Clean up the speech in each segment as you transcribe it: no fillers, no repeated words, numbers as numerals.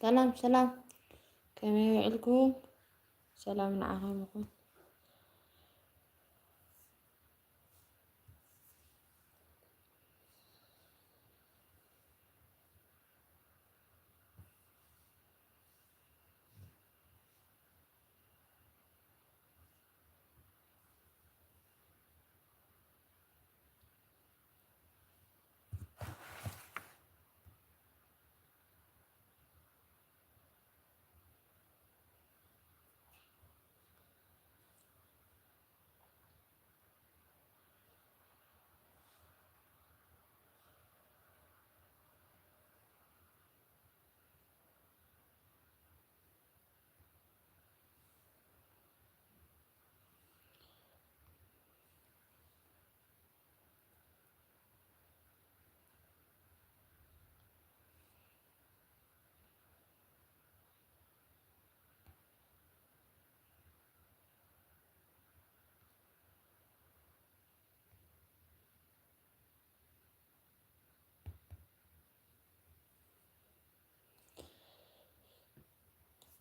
سلام سلام. كما يعلكم سلام نعاهم.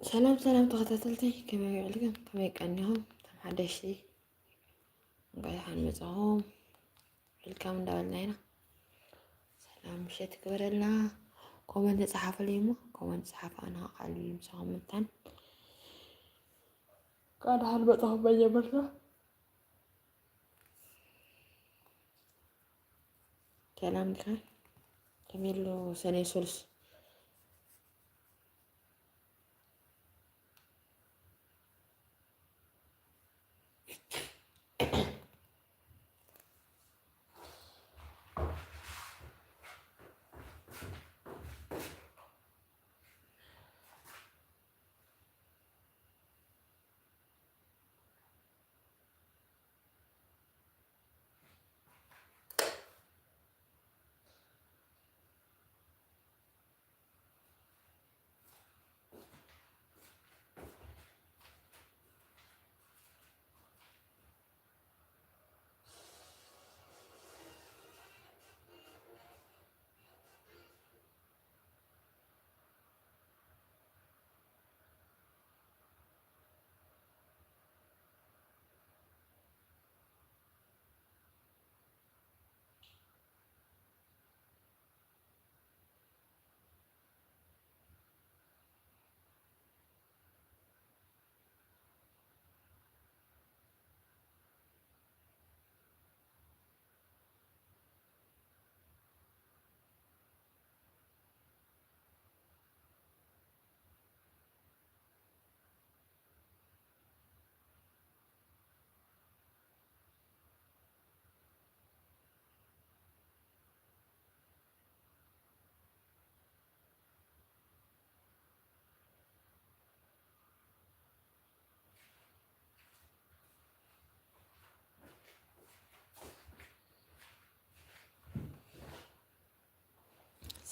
سلام سلام تخطيتلتي كما يعلكم كما يقنيهم تم حدشي نقعد حنمزهم الكام دولنا هنا. سلام مشيت كبرنا كومنت صحافة اليوم كومنت صحافة أنا قال مساهم متن قاعد حنبطهم بجبرنا كلام كان جميل له سنة سلس.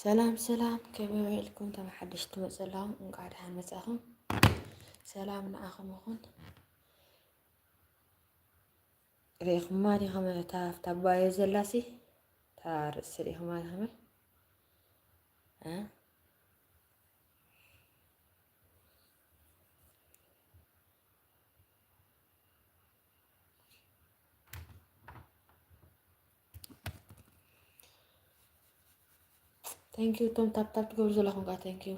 سلام سلام كما يعلكم تم حدش تمثلهم نقعد حنمزهم سلام نعاهم أخون ريخ مالي هم تباي زلاسي تار سري هم هم ها ثانك يو توم تاب تاب تقول زلهم قا ثانك يو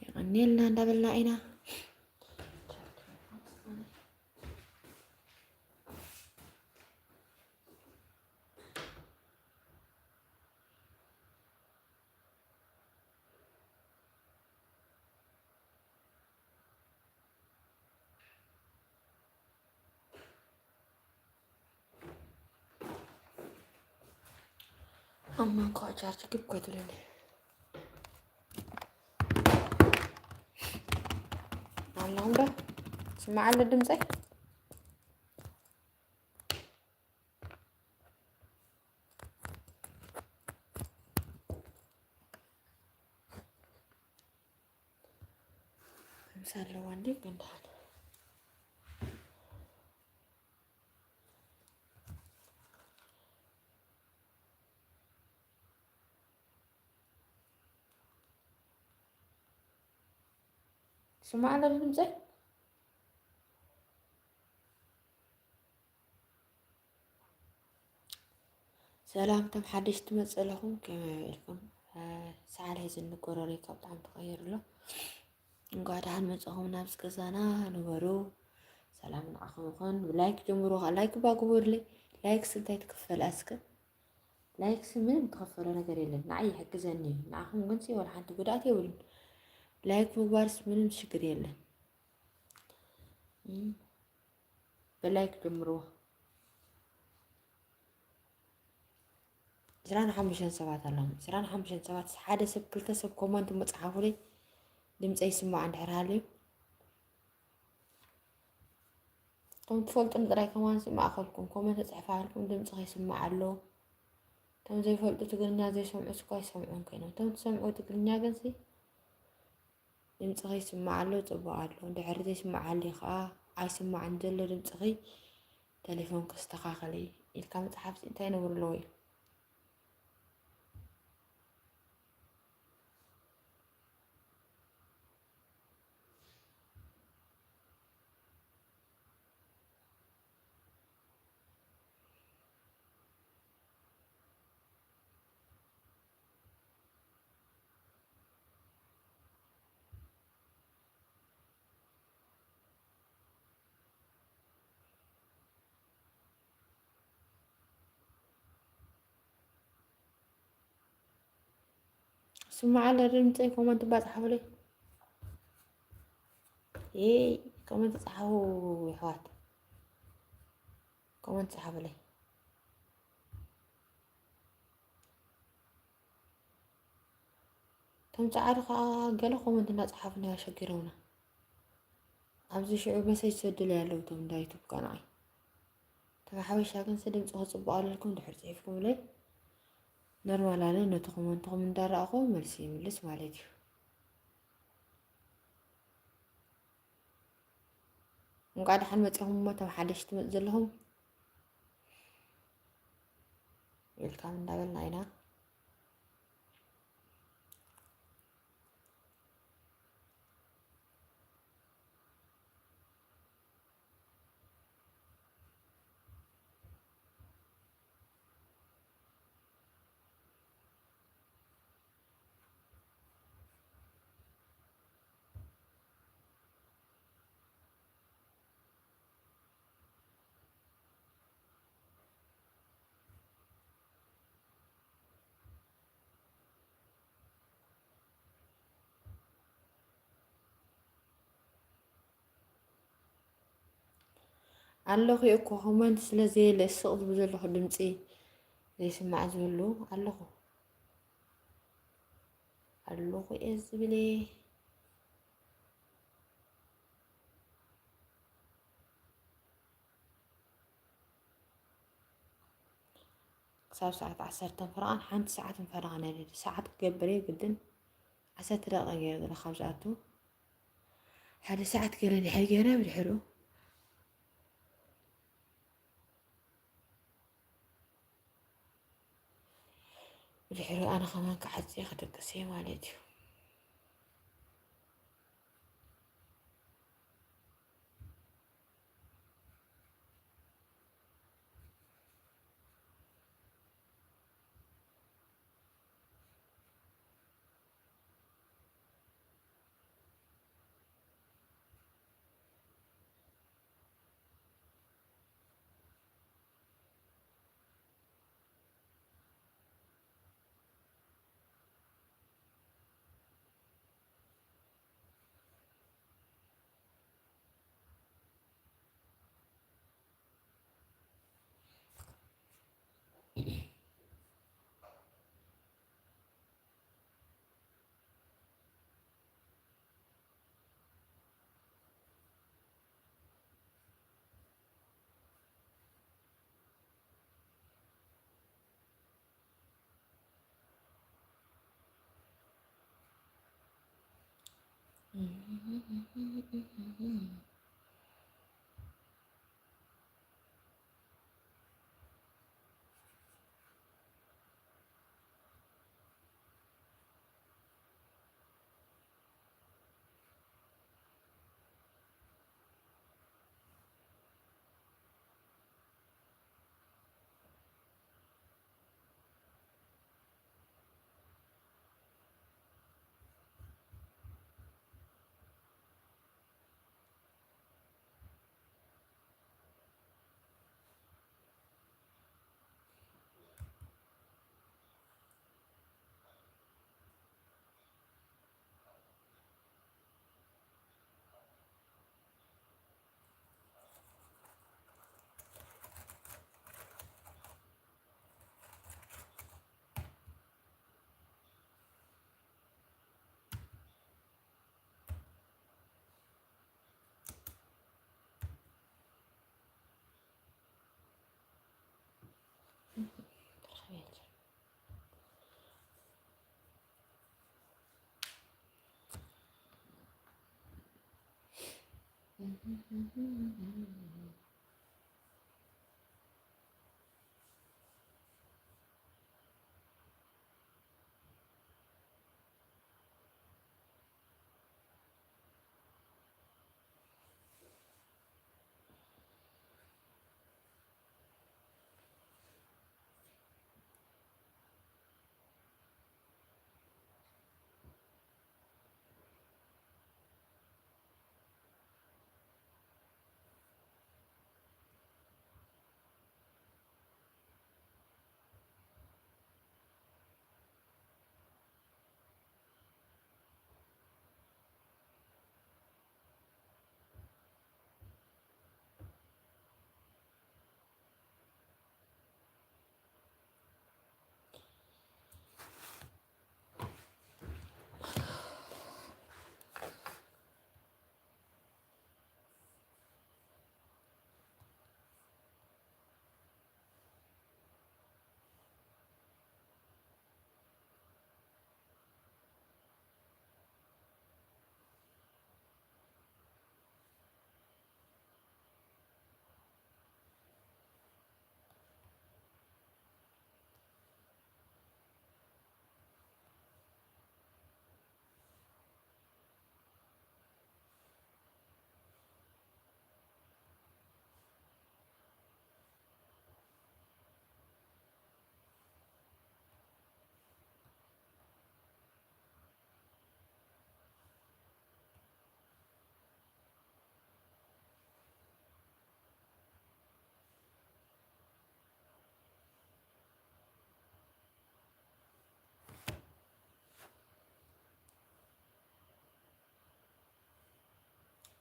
يعني لنا دبلنا إنا أما kok charge kip gue dulu nih malam dah semua ada dem saya misalnya wandi kendan ስማዕ ኣሎ ድምፀይ? ሰላም ተም ሓደሽቲ ትመፅእ ኣለኹም ከመይ ኢልኩም ሰዓል ሒዝ ንጎረሬካ ብጣዕሚ ተቐይር ኣሎ እንኳዕ ደሓን መፅኹም ናብ ገዛና ንበሩ ሰላም ንዓኹም ይኹን ላይክ ጀምሩ ላይክ ባግቡርለይ ላይክ ስንታይ ትክፈል ኣስከ ላይክስ ምንም ትኸፈሎ ነገር የለን ንዓይ ይሕግዘኒ እዩ ንዓኹም ግን ወላ ሓንቲ ጉድኣት የብሉን ላይክ ምግባርስ ምንም ሽግር የለን ብላይክ ጀምርዎ 25 ሰባት ኣለዎም 25 ሰባት ሓደ ሰብ ክልተ ሰብ ኮመንት መፅሓፉለይ ድምፀይ ይስማዕ እንድሕር ሃልዩ ከም ትፈልጡን ጥራይ ከማን ማእኸልኩም ኮመንት ተፅሕፋልኩም ድምፂ ይስማዕ ኣሎ እቶም ዘይፈልጡ ትግርኛ ዘይሰምዑ ስኳ ይሰምዑን ኮይኖም እቶም ትሰምዑ ትግርኛ ግን ድምፂ ይስማዕ ኣሎ ፅቡቅ ኣሎ እንድሕር ዘይስማዓሊ ከዓ ኣይስማዕን ዘሎ ድምፂ ቴሌፎን ከስተኻኸለ ኢልካ መፅሓፍ እንታይ ነብሩ ኣለዎ እዩ ስማዕ ኣሎ ድምፀይ ኮመንት ባፅሓፉለይ ኮመንት ፃሓፉ ይሕዋት ኮመንት ፃሓፉለይ እቶም ፃዓዱ ከዓ ገለ ኮመንት እናፀሓፉና ያሸጊረውና ኣብዚ ሽዑ መሰጅ ሰድሉ ያለው እቶም እንዳ ዩቱብ ቀንዓይ እቶም ሓበሻ ግን ድምፂ ክፅቡቅ ኣለልኩም ድሕር ፅሒፍኩምለይ ኖርማል ኣለ ነቲ ኮመንትኩም እንዳረኣኹ መልሲ ይምልስ ማለት እዩ እንኳዕ ደሓን መፅኹም እሞ እቶም ሓደሽቲ ትመፅእ ዘለኹም ዌልካም እንዳበልና ኢና ኣለኹ እኮ ኮመንት ስለዘየለ ስቕ ዝብል ዘለኹ ድምፂ ዘይስማዕ ዝብሉ ኣለኹ እየ ዝብል ክሳብ ሰዓት 10 ፍርቓን ሓንቲ ሰዓት ንፈረቓ ነድድ ሰዓት ክገብር ግድን 10 ደቂቃ ገይረ ገለ ካብዝኣቱ ሓደ ሰዓት ገለ ድሕር ገይረ ብድሕሩ ኣነ ከማን ክዓፂ ክደቅስ እየ ማለት እዩ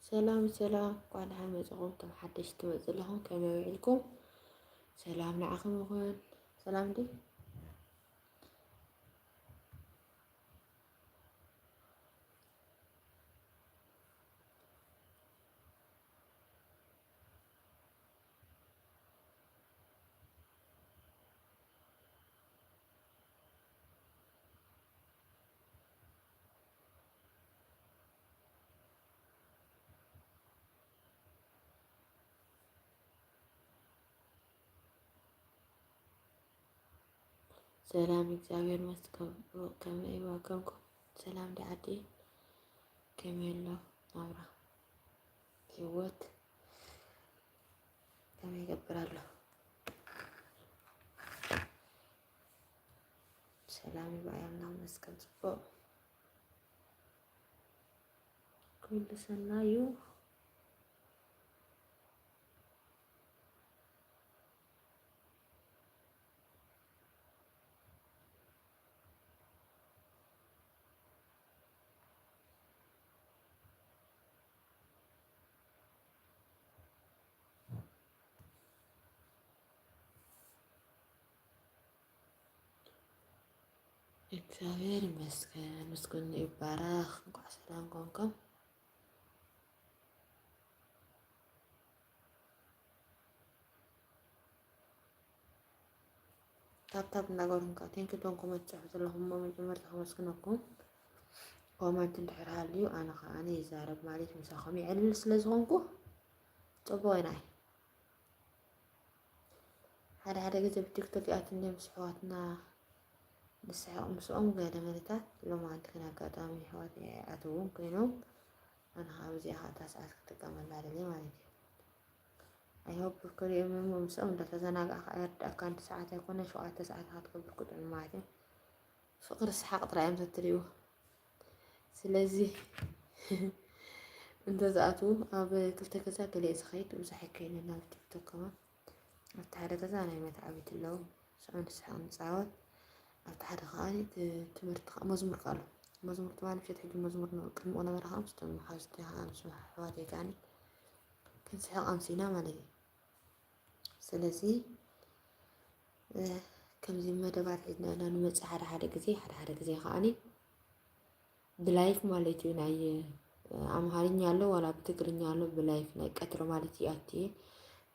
ሰላም ሰላም ቋል ሓመፅኹም ከም ሓደሽቲ ትመፅእ ኣለኹም ከመይ ውዒልኩም? ሰላም ንዓኹም ይኹን። ሰላም ዲ ሰላም እግዚአብሔር ይመስገን። ከመይ ዋከምኩም? ሰላም ዲ ዓዲ ከመይ ኣሎ ናብራ ህይወት ከመይ ይገብር ኣሎ? ሰላም ይባየልና መስገን ጽቡቕ ኩሉ ሰናይ እዩ። እግዚአብሔር ይመስገን ምስጉን ይባረክ። እንኳዕ ሰላም ኮንኩም። ታብታብ እናገሩን ካ ቴንክዶን ኮመንት ጽሑፍ ዘለኹም መጀመርታ ከመስግነኩም ኮመንት እንድሕር ሃልዩ ኣነ ከዓኒ ይዛረብ ማለት ምሳኹም ይዕልል ስለ ዝኾንኩ ጽቡቕ ኢናይ ሓደ ሓደ ግዜ ብቲክቶክ ኣትንደ ምስ ኣሕዋትና ንስሕቕ ምስኦም ገለ መለታት ሎማንቲ ግን ኣጋጣሚ ኣሕዋት ኣትውን ኮይኖም ኣነ ከዓ ብዚኣ እታ ሰዓት ክጥቀመላ ደልየ ማለት እዩ። ኣይሆፕ ክሪኦም እሞ ምስኦም እንዳተዘናግዕካ የርዳእካ አንድ ሰዓት ኣይኮነ 7 ሰዓት ክትገብር ክጥዕም ማለት እዩ። ፍቅሪ ስሓቅ ጥራይ እዮም ተትሪኡ። ስለዚ እንተዝኣትዉ ኣብ ክልተ ገዛ ገሊአ ዝኸይድ ብዙሕ ኣይከይድን ናብ ቲክቶክ ከማ ኣብቲ ሓደ ገዛ ናይ መትዓቢት ኣለዉ ስዑ ንስሓቅ ንፃወት ኣብቲ ሓደ ከዓኒ ትምህርቲ መዝሙር ኣሎ መዝሙር ትማን ምሸት ሕጂ መዝሙር ቅድሚ ቁነበረ ከዓ ምስቶም ሓዝቲ ከዓ ምስ ኣሕዋተይ ከዓኒ ክንስሕቅ ኣምሲና ማለት እዩ። ስለዚ ከምዚ መደባት ሒዝና ኢና ንመፅእ ሓደ ግዜ ከዓኒ ብላይፍ ማለት እዩ ናይ ኣምሃርኛ ኣሎ ዋላ ብትግርኛ ኣሎ ብላይፍ ናይ ቀትሪ ማለት እዩ ኣትየ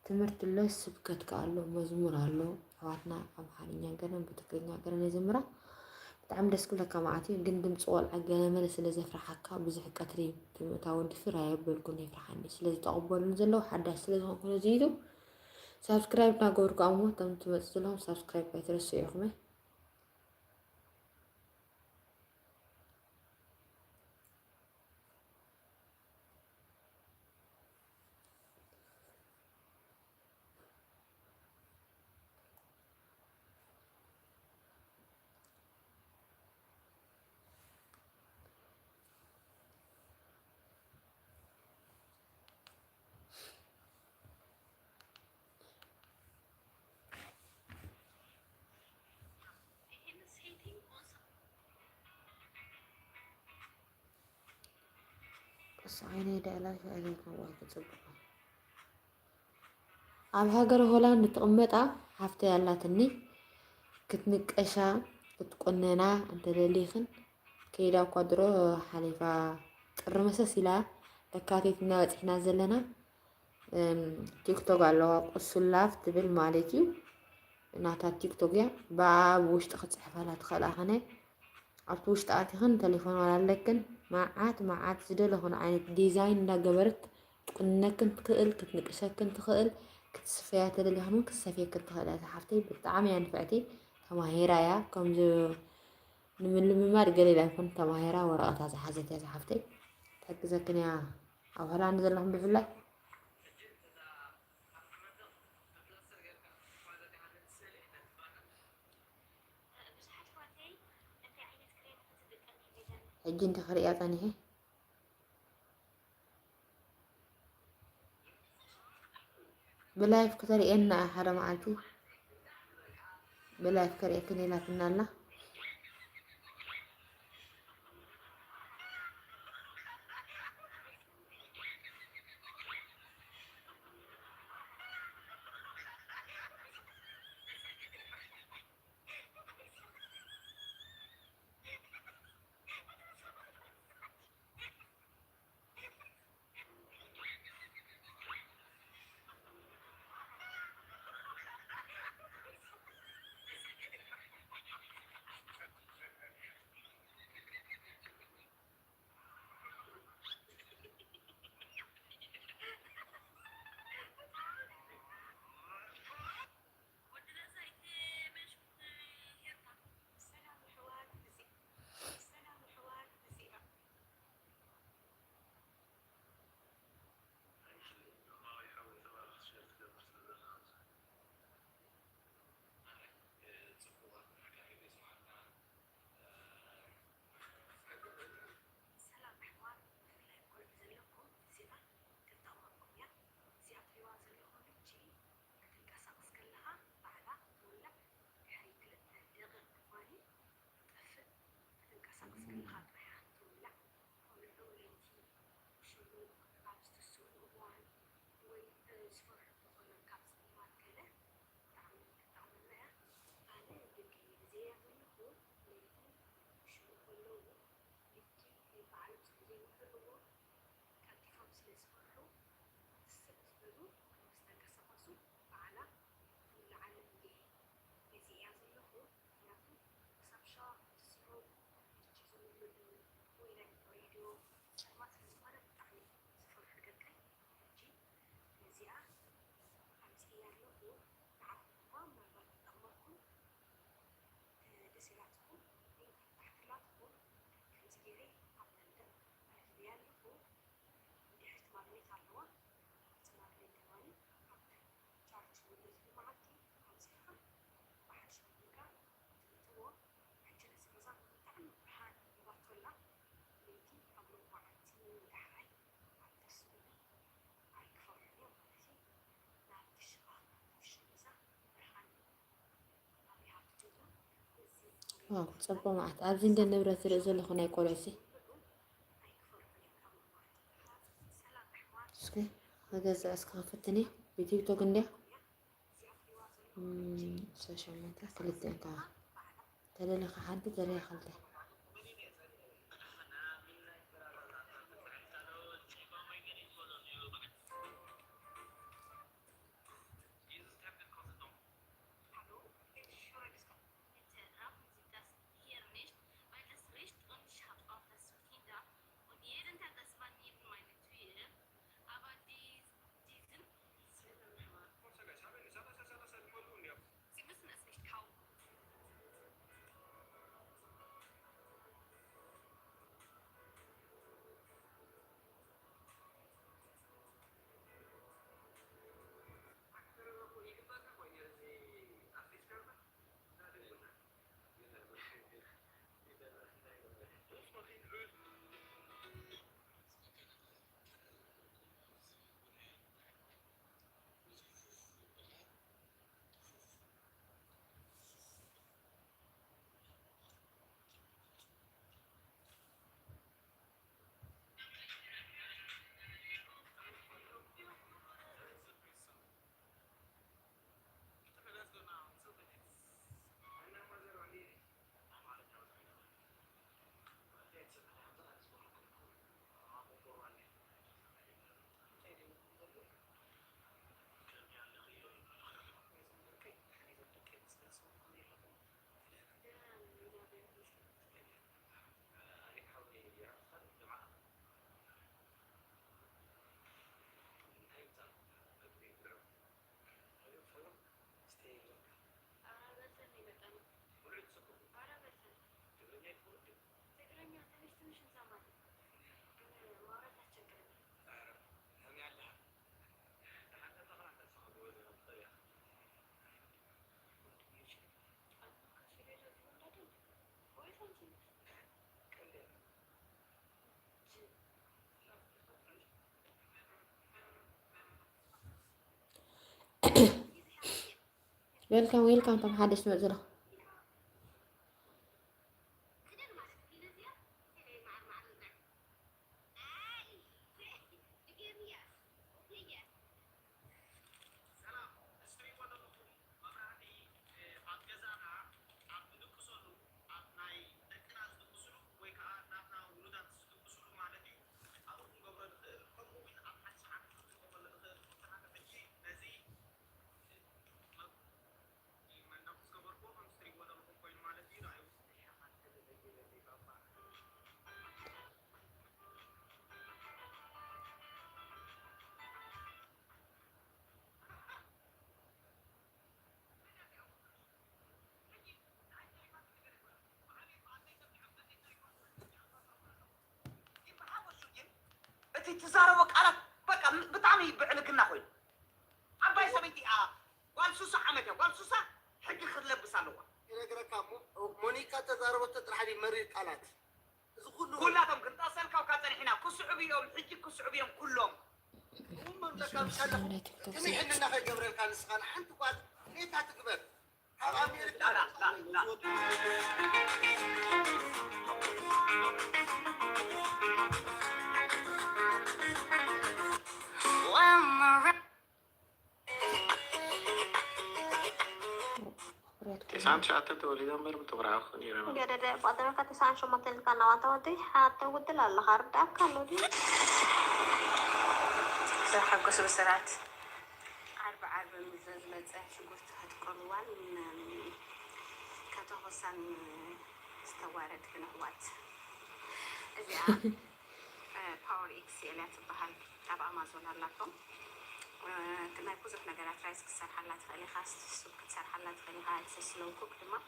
ትምህርቲ ኣሎ ስብከት ኣሎ መዝሙር ኣሎ ኣሕዋትና ኣምሃርኛ ገለን ብትግርኛ ገለን የዘምራ ብጣዕሚ ደስ ክብለካ ማለት እዩ። ግን ድምፂ ቆልዓ ገለመለ ስለ ዘፍርሓካ ብዙሕ ቀትሪ ብምእታው ድፍር ኣየበልኩን ይፍርሓኒ ስለዝተቐበሉን ዘለዉ ሓዳሽ ስለዝኾንኩ ነዚ ኢሉ ሳብስክራይብ እናገበርኩ እሞ እቶም ትመፁ ዘለኹም ሳብስክራይብ ኣይትረሱ ኢኹም عيني دعلا شعريك الله كتصبح ኣብ ሃገር ሆላንድ ትቕመጣ ሓፍተ ያላትኒ ክትንቀሻ ክትቆነና እንተደሊኽን ከይዳ እኳ ድሮ ሓሊፋ ጥሪ መሰስ ኢላ ለካቲት እናበፂሕና ዘለና ቲክቶክ ኣለዋ ቁስላፍ ትብል ማለት እዩ እናታ ቲክቶክ እያ ብኣብ ውሽጢ ክፅሕፋላ ትኽእላኸነ ኣብቲ ውሽጢ ኣቲኽን ቴሌፎን ኣለክን መዓት ዝደለኹን ዓይነት ዲዛይን እንዳገበረት ትቁንነክን ትኽእል ክትንቅሸክን ትኽእል ክትስፈያ ተደሊኽን ክትሰፍየክን ትኽእል እያ ሓፍተይ ብጣዕሚ እያ ንፍዕቲ ተማሂራ እያ ከምዚ ንምልምማድ ገሊላ ይኩን ተማሂራ ወረቐታ ዝሓዘት እያ ሓፍተይ ተሕግዘክን እያ ኣብ ሆላንድ ዘለኹም ብፍላይ ሕጂ እንተኽሪእያ ፀኒሐ بلايف كتر إن حرام عادي بلايف كريه كنيلا تنالا واو صبوا معت عارفين ده نبرة الرزق خنا يقول عسي سكي هذا زاس خافتني بتيجي توقنده سوشيال ميديا كلتين ترى لك حد ترى خلته ويلكم طب حدش نزله تزاربوا قالت بقى بطعمي بعلقنا خوي عباي سبيتي قال سوسة عمده قال سوسة حق خلبس علوها مونيكا تزاربت تطرحني مريض قالت كلهم كنت أصلك وكاتن هنا كسعبيهم حجي كسعبيهم كلهم كم يحننا في جبريل كان سخان حنت قال ليه تكبر لا لا لا تسعة شعتة تولي دمبر بتبرع خني رمى. Gede padahal kata saya cuma telkan awat awat deh atau gue telah lahar dah kalau dia. صراحة قصة بسرعة أربعة بالمزاج شقفت هتقلوان كتوصل استوارد في نهوات إذا باور إكس اللي تبهال تبع أمازون لكم كنا يكوزف نجارات رايس كسر حلات خلي خاص سوق كسر حلات خلي هاي تسلو كوك لما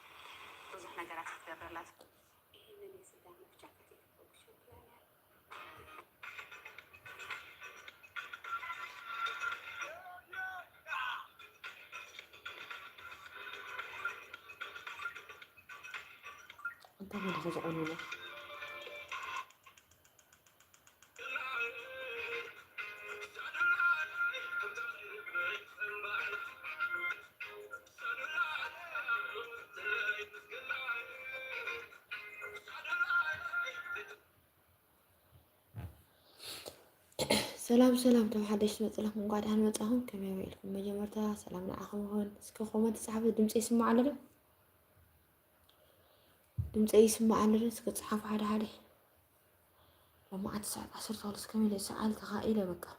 كوزف نجارات كتير لات إيه اللي سدام مفجعتي وشكرا انت اللي رجعوني سلام تو حدش مصلح من قاعد هنمصهم كما يبيلكم مجمرتا سلام نعخم هون اسكو كومنت صحاب دمص يسمع له دمص يسمع له اسكو صحاب حدا حدا لما عاد ساعة 10 خالص كامل سألت خائلة بقى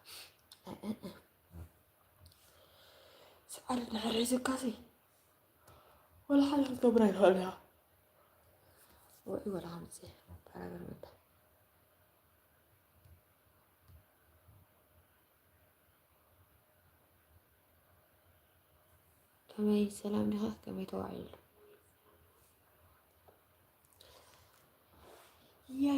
سألت نحرز كاسي ولا حاجة كبرى يخليها ولا همزة تعال بالمدة كما سلام لها كما توعيل يا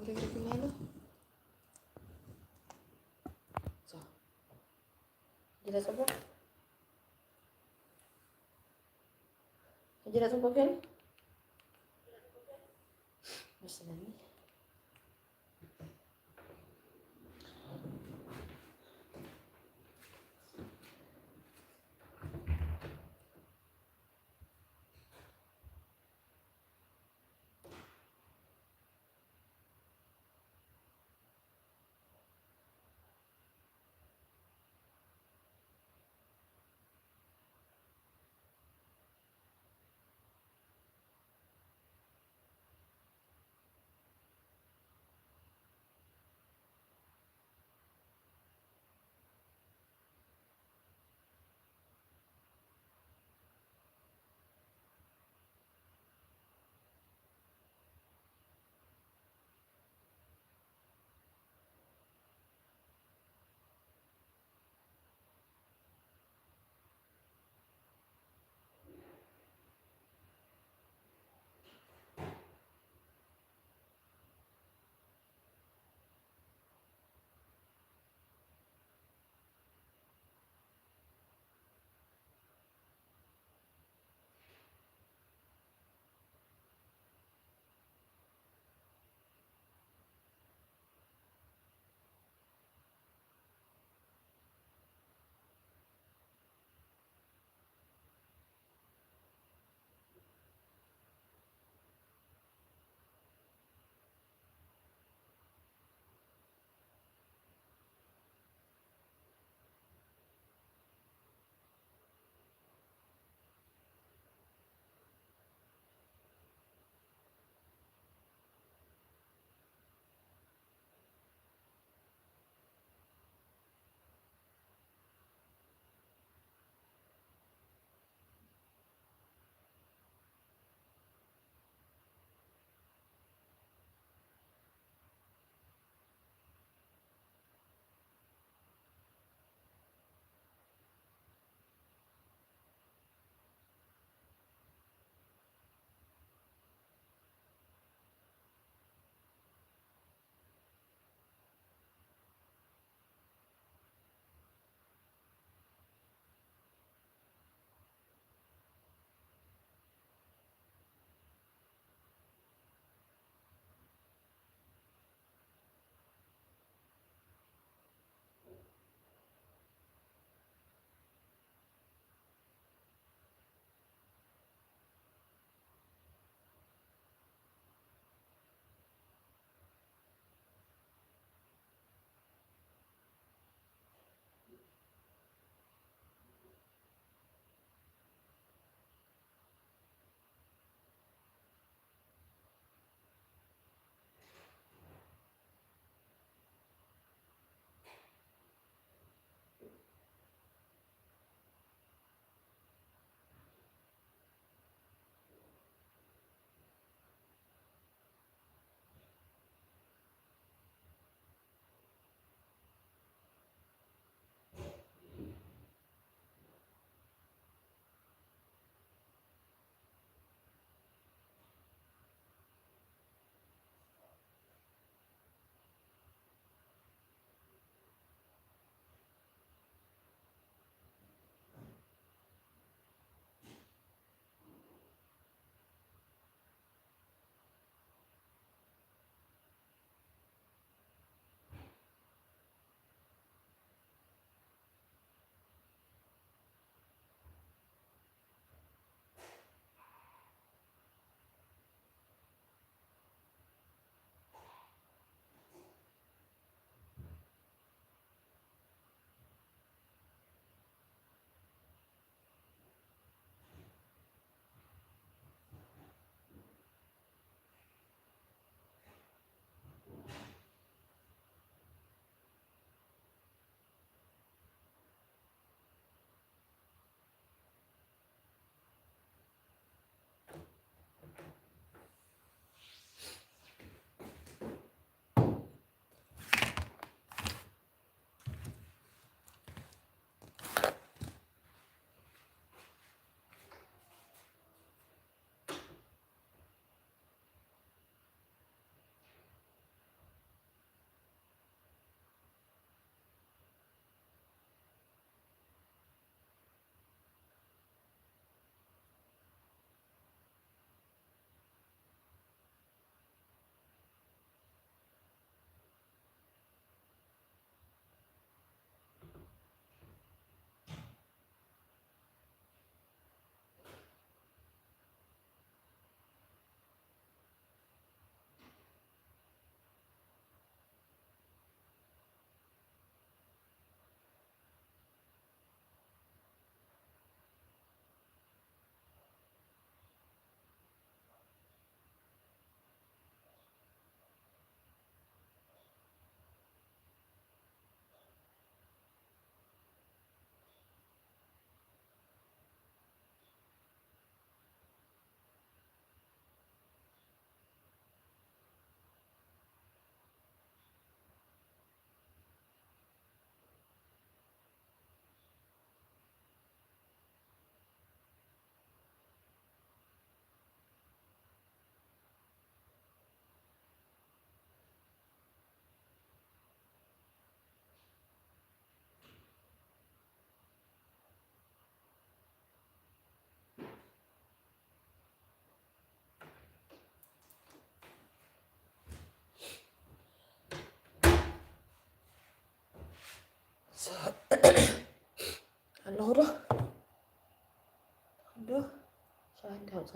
ያለው ጅራ ጽቦ መስለኝ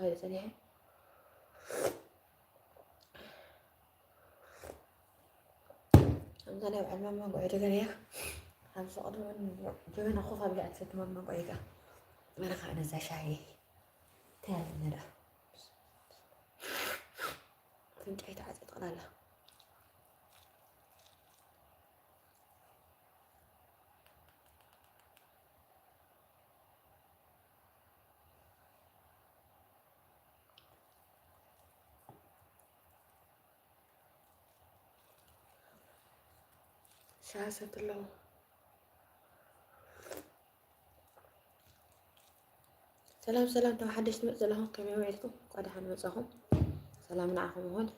خير سريع أنا لو على ما قاعد أقرأ خمسة أضرب من جبنا خوفها بقى ست ما قاعد أنا خاينة زي شاي تاني نرى فهمت عيد عاد قلالة شاسة الله سلام سلام تو حدش نمت لهم كم يوعدكم قاعد حنمزهم سلام معكم هون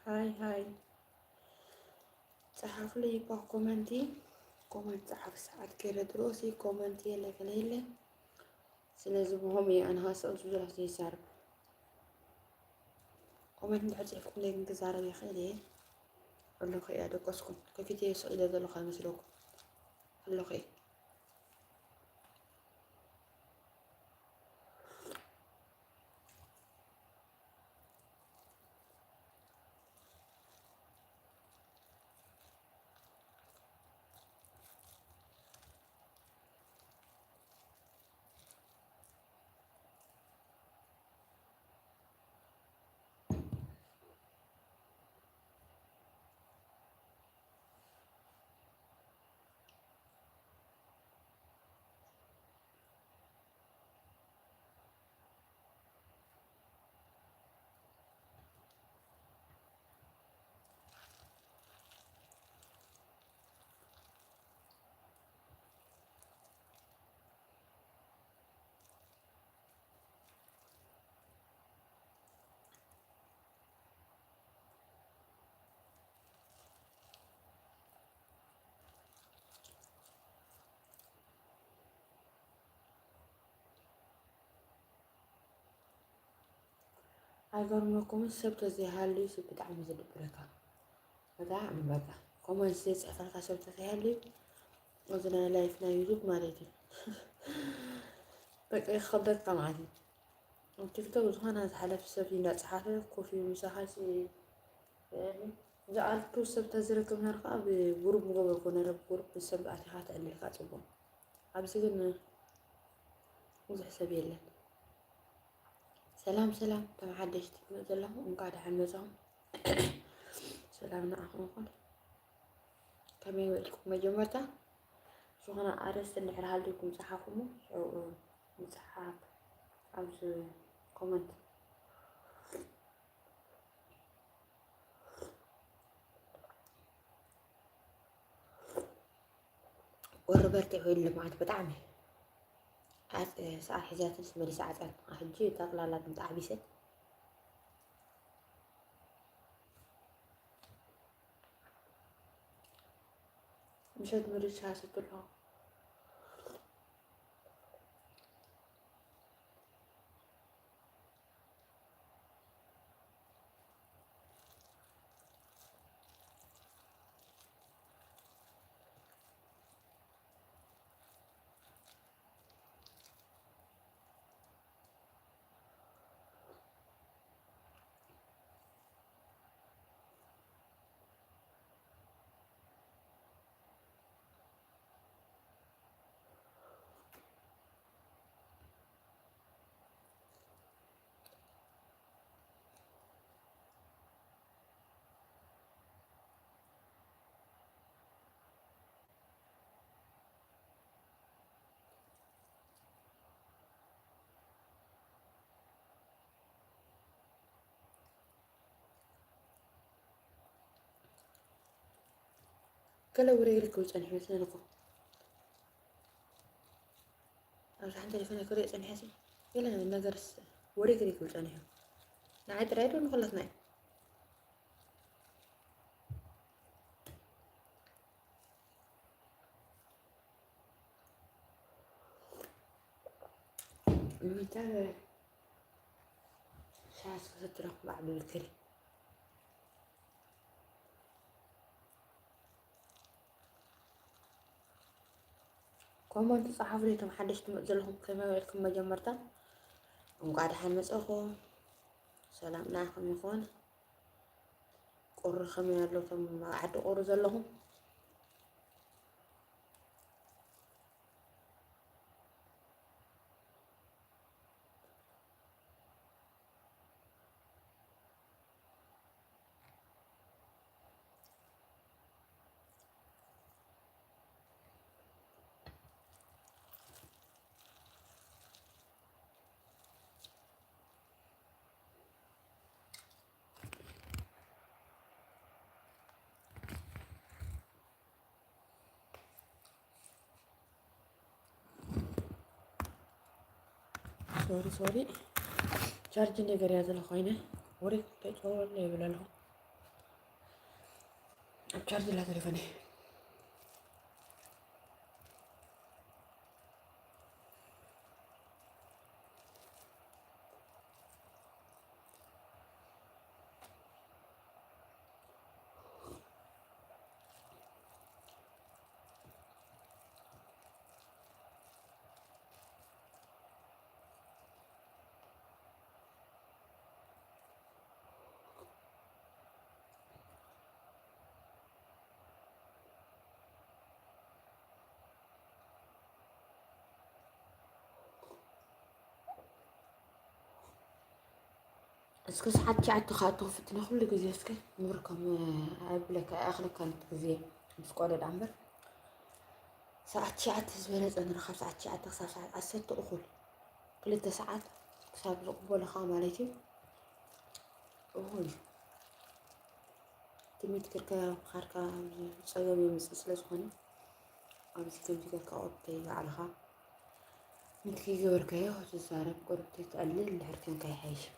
هاي صحف لي با كومنتي كومنت صحف ساعات كيرا دروسي كومنتي اللي كليلة سلازمهم أنا هاسا أجوز راسي سارب كومنت بعد تعرفكم لي انتظار يا خيري الله خير أدوكسكم كيف يسوي إذا ذلوا خير مسلوكم الله خير አይገርምኩም ሰብቶ እዚህ ያሉ በጣም ዝድብረካ በጣም በቃ ኮመንት ጽፈርካ ሰብቶ ያሉ ወዝና ላይፍ ና ዩቱብ ማለት ነው በቃ ይخبرካ ማለት ነው ቲክቶክ ዝኾነ ዝሓለፈ ሰብ እንዳፅሓፈ ኮፊ ምሳኻሲ ዝኣልቱ ሰብ ተዝረክብ ነርካ ብጉሩብ ገበርኮ ነረብ ጉሩብ ሰብ ኣቲኻ ትዕልልካ ፅቡቅ ኣብዚ ግን ብዙሕ ሰብ የለን سلام سلام تما حدش تتمثل لهم وقاعد حمزهم سلام نعم كم يقولكم مجمرته شو أنا أرست إن حال لكم صحافهم شو صحاف عاوز كومنت وربرت يقول لي معك بطعمي ሰዓት ሒዛትን ስመሪ ሰዓታት ሕጂ ጠቕላላ ምጣዕቢሰ ምሸት ምርጫ ስትለዋ كلا وريلك وجن حسين لكم أرجع عند الفنا كوري وجن حسين يلا نجرس وريلك وجن حسين نعيد رايد ونخلص نعيد نتابع شاس سترة بعد الكري كمان تصحف لي تم حدش تمزلهم كما لكم مجمرتا وقاعد حنمسخهم سلام ناكم يكون قر خمي لو تم عد قر زلهم سوري شارج ነገር ያዘለ ኮይነ ወሬ ተጨወለ ይብላል ቻርጅ ላ ተለፈነ اسكو ساعات قعدت خاطر فتنا كل جزء اسكو نوركم قبلك اخر كانت جزء مسكول العمر ساعات قعدت زبلت انا رخص ساعات قعدت ساعات عسلت اخل كل ساعات حساب قبول خام عليكي اوه تميت كركا خاركا صيامي مسلسل زخني ابي تمشي كركا اوطي علىها متكي وركايا وتزارب قربتي تقلل الحركان كاي حيش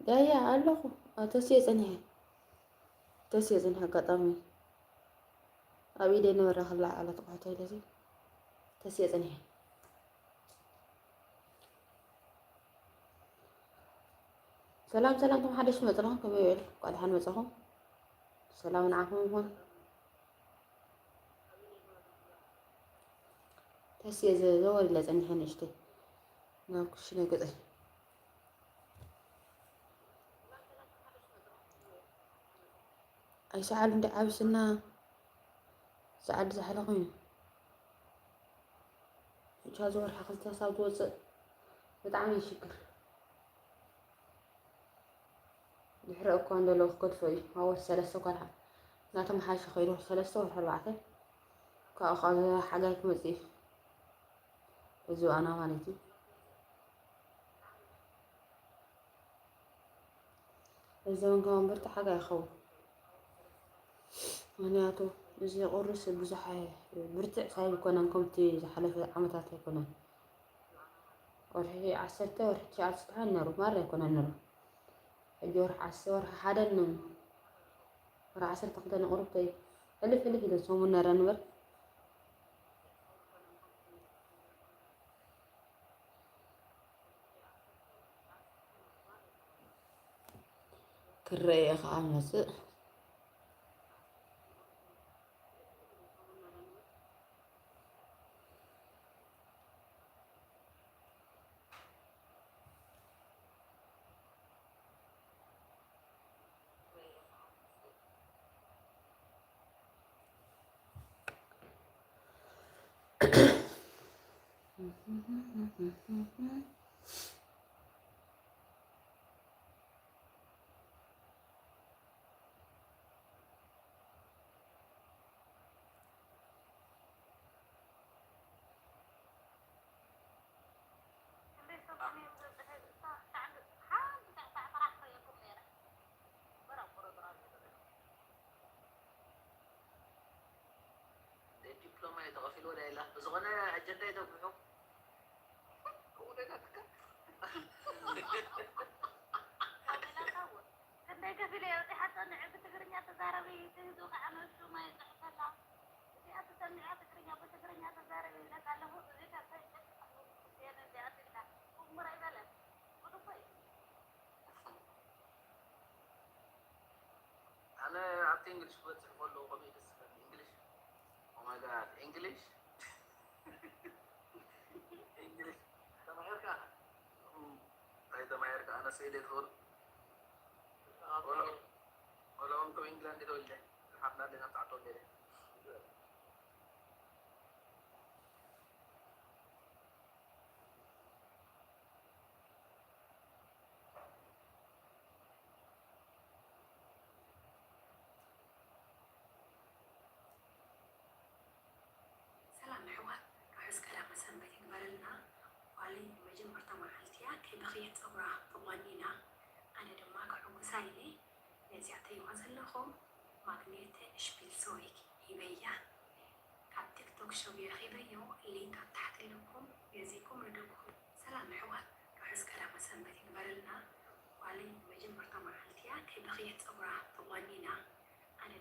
ዳያ ኣለኹ ተስየ ፀኒሐ ኣጋጣሚ ኣብ ኢደ ነበረ ክብላዕ ኣላ ተቆሕቶ ኢለዚ ተስየ ፀኒሐ ሰላም ቶም ሓደሽ መፅለኹም ከመይ ውዕል ቋልሓን መፅኹም ሰላም ንዓኹም ይኹን ተስየ ዘወር ኢለ ፀኒሐ ንእሽተይ ናብ ክሽነ ገፀይ ኣይሰዓሉ እንደ ዓብስና ሰዓዲ ዝሓለ ኮይኑ እቻ ዝወርሓ ክልተ ሳብ ዝወፅእ ብጣዕሚ ይሽግር ድሕሪ እኳ እንደለዉ ክከድፎ እዩ ኣብ ወርሒ 3 ኳልሓ እናተመሓየሸ ከይዱ 3 ወርሒ 4 ካብኡ ካብ ሓጋይ ክመፅእ እዩ እዚ ዋና ማለት እዩ እዚ እውን ከዓ እምበርቲ ሓጋይ ይኸውን ምክንያቱ እዚ ቁርስ ብዙሕ ብርትዕ ሳይብ ይኮነን ከምቲ ዝሓለፈ ዓመታት ኣይኮነን ወርሒ 10 ወርሒ 9 ዝፀሓ ነይሩ ማር ኣይኮነን ነይሩ ሕጂ ወርሒ 10 ወርሒ 1 ወርሒ 12 ቁርብተይ ሕልፍ ኢለ ሰሙን ነረ ንበር ክረአየ ከዓ መፅእ ዲፕሎማ የተቀፊል ወደ ላ ዝኾነ ኣጀንዳ ይተብሑ كنت كفيلة يوتي حتى نعب تقرنيا تزاربي تهدو كعنو شو ما يتعفلا دي حتى تنعب تقرنيا تزاربي لك على هو ذيك الفايدة سيانا دي أتلا ومرا يبالا ودفاي أنا عطي إنجليش بتصحف له قبيل السفر إنجليش Oh my god English إنجليش تماهرك أي تماهرك أنا سيدي تقول ولا أنكم إنجلند تقول لي الحمد لله تعطون لي سلام حوار كحس كلام سنبت يقبلنا وعلي مجمع طمع حالتيا كي بخيت أورا طوانينا أنا دماغ حقو سايلي نزيعتي وزلخم ماغنيت شبيل سويك يبيا كاب تيك توك شو بيخيبيو اللينك تحت لكم يزيكم ردكم سلام حوار كحس كلام سنبت يقبلنا وعلي مجمع طمع حالتيا كي بخيت أورا طوانينا أنا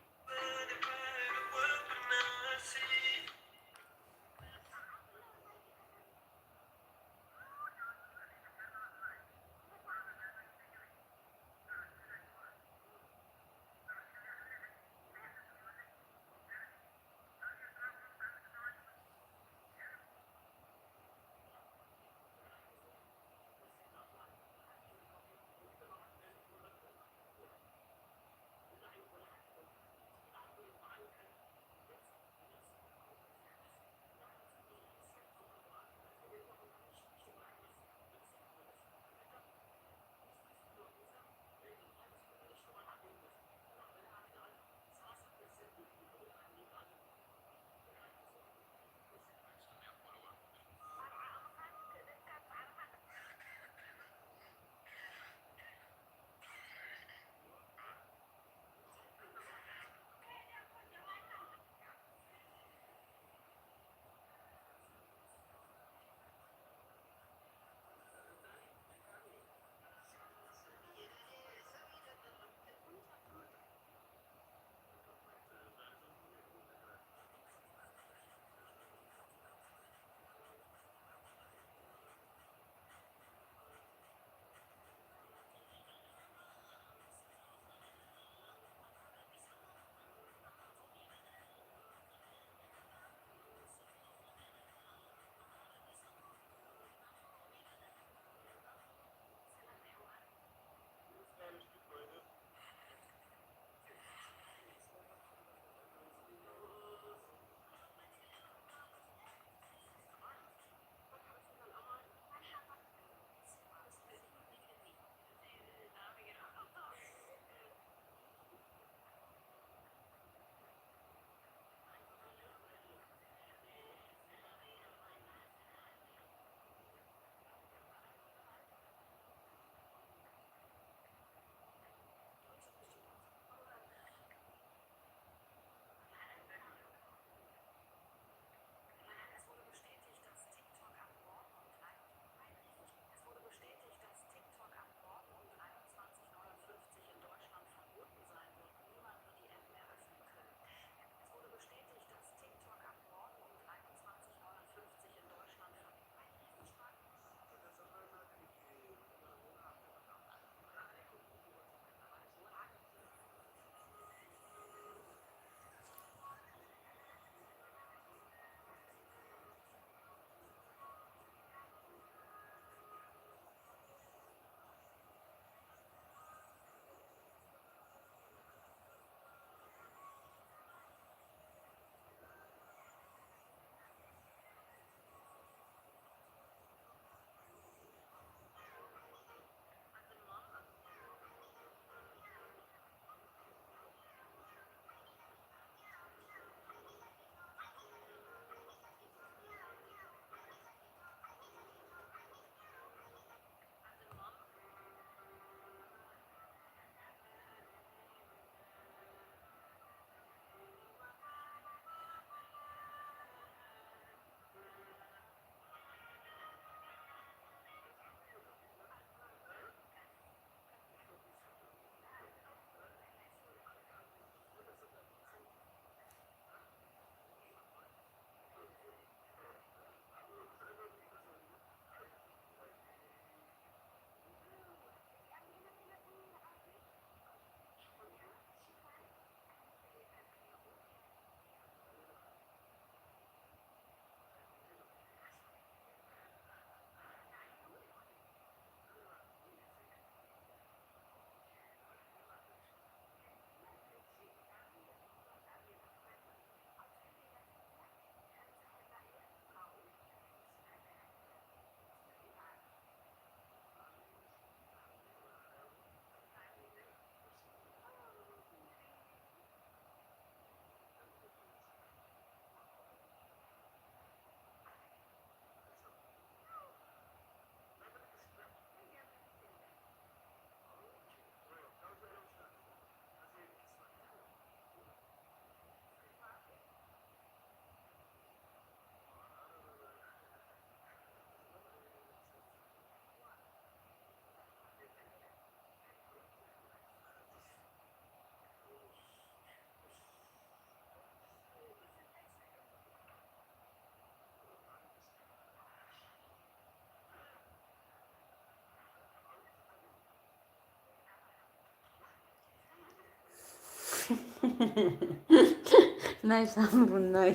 ናይ ሳምቡን ናይ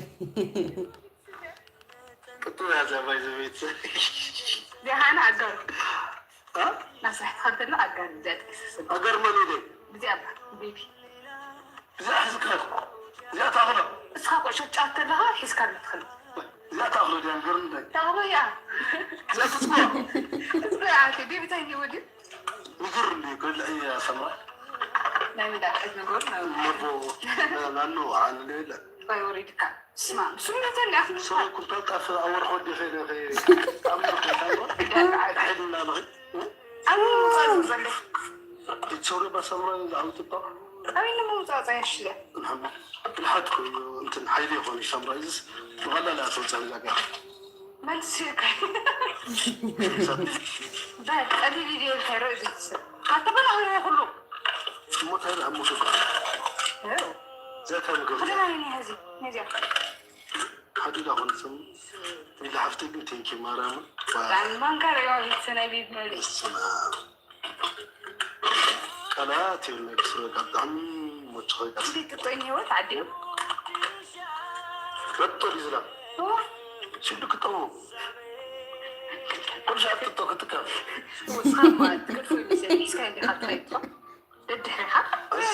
ቅጥያ ዘባይ ዘቤት ዚያሃና አጋር ናሳሕ ተኸተልና አጋር ዚያጥቅስስ አገር መን ሄደ ዚያ ቤቢ እዚያ ሕዝካት እዚያ ታኽሎ እስኻ ቆሾ ጫተለኻ ሒዝካ ልትኽእል እዚያ ታኽሎ ዲያ ገር እንታይ ታኽሎያ እዚያ ትፅቦ እዚያ ቤቢታይ ይወዲ ንግር እንዲ ጎልዕ እያ ሰምራ ናይ ምዳቅዕት ነገር መቦ ናኑ ዓን ሌለ ወይ ወሪድካ ስማ ስምነተ እንዲኣፍ ሰው ኩልታት ጣፍ ኣወርሖ ዲ ኸይደ ኣምርክ ሕድና ንኸ ኣብ ምውፃእ ዘሎ ሰውሪ ባሰምራ ዝዓውትባ ኣበይ ንምውፃእ ፀየሽለ ብልሓት ኮይኑ እንትን ሓይሊ ይኾኑ ሰምራ እዚስ ብቐላል እያ ተውፃእ ዛጋ መልስካ ቀሊል ኢልካ ይረአ እዚ ትስብ ኣተበላ ሆነ ኩሉ ሞታይ ኣሙሱካ ዛታ ምግብ ክደናኒ ህዚ ነዚያ ሓዲዳ ኮንስም ኢላ ሓፍቲ ግን ቴንኪ ማርያም ማንካር ዮ ሰናይ ቤት መሪ ቃላት የለ ክስበቃ ብጣዕሚ ሞችኸ ቃ እንዴት ጥጦኝ ህይወት ዓዲዩ በጦር ይዝላ ሽዱ ክጠሙ ኩል ሻ ትጦ ክትካ ወስኻማ ትገድፎ ይመስለኝ እስካ እንዲ ካልትራይቶ ደድሕሪኻ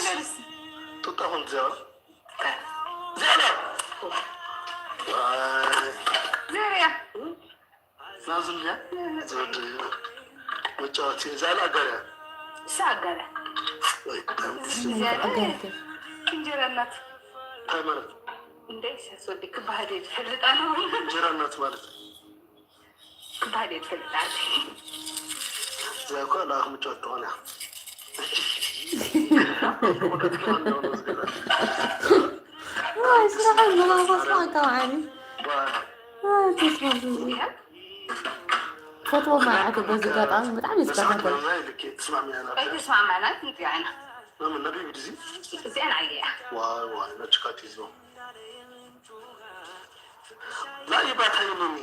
ገርስ ጡጣ ኮን ዚያ ዚያላ ዘርያ ናዝልያ ዝወድ መጫወት ዛላ አጋርያ እሳ ኣጋረ ዝያደ እንጀራ እናት እንታይ ማለት እንደ ሰስወዲ ክባህደ ትፈልጣ ነው እንጀራ እናት ማለት ክባህደ ትፈልጣ እዚያ እኮ ለኣኽ ምጫወት ትኾነ ስራሕን ዝማኮስማ ከብዓኒ ፈትዎ ማዕተ በዚ ጋጣሚ ብጣዕሚ ዝከታተል ኣይተስማዕማዕናት ንጥያዕና ነቢ ብድዚ እዚአን ዓየያ ዋይ ዋይ ነጭካት ይዞ ናይ ባታይኖሚ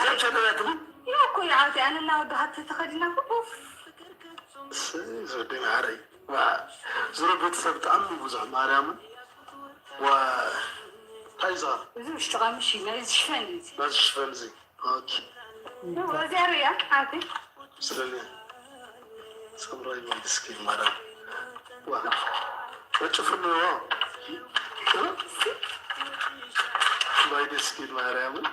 ዘምቸደያትም ያ እኮ ይዓውቲ ኣነ እናወድኻት ተኸዲና ፍ ዝወደኝ ዓረይ ዝሮ ቤተሰብ ብጣዕሚ ብዙሕ ማርያምን ታይዛ እዚ ውሽጢ ቀምሽ ናይ ዝሽፈን እዚ ናዚ ሽፈን እዚ እዚያ ርያ ዓቲ ስለኒ ሰምራይ መንግስኪ ማርያም ወጭፍርንዎ ባይ ደስኪል ማርያምን